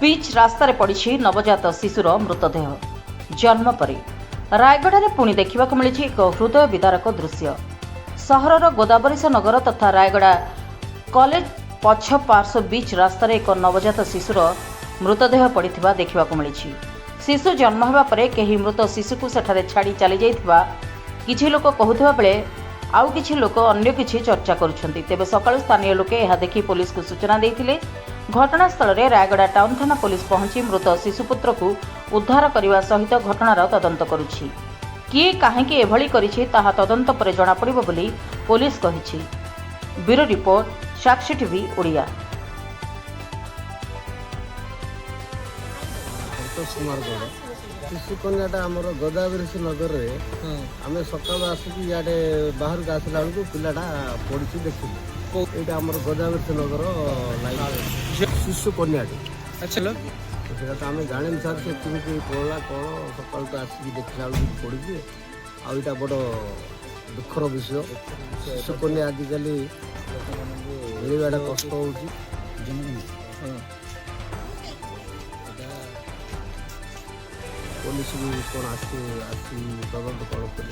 बीच रास्तार पड़ी नवजात शिशुर मृतदेह जन्म पर रायगढ़ पुणी देखा मिली एक हृदय विदारक दृश्य। सहरर गोदावरीश नगर तथा रायगढ़ कॉलेज पछ पार्श्व बीच रास्तार एक नवजात शिशुर मृतदेह पड़ा देखा मिली। शिशु जन्म होगा पर कहीं मृत शिशु को सेठारे छाड़ी चली जाइथिबा किछि लोक कहूथिबा बेले आउ किछि लोक अन्य किछि चर्चा करुछन्ति। तेबे सकाळु स्थानीय लोके एहा देखि पुलिस को सूचना देइथिले। घटनास्थल में रायगढ़ टाउन थाना पुलिस पहुंची मृत शिशुपुत्र को उद्धार करने सहित घटनार तदंत करुछि। किए काहेकि एभली करिछि ताहा तदंत पर जଣା पड़िबो बोली पुलिस कहिछि। ब्यूरो रिपोर्ट साक्षी टीवी ओडिया। शिशु कन्याटा आमर गोदावरी नगर में आम सकाल आसिक इे बाहर को आसला बेलू पिलाटा पड़ी देखिलु। यहाँ आम गोदावरी नगर शिशु कन्याटी। अच्छा तो आम जाने सार से केमी पड़ा कौन सका तो आसिक देखला बेलू पड़ी आईटा बड़ दुखर विषय। शिशु कन्या आजिकल मिलवाटा कष्ट हो पुलिस भी कौन आसी तदंत कौन कर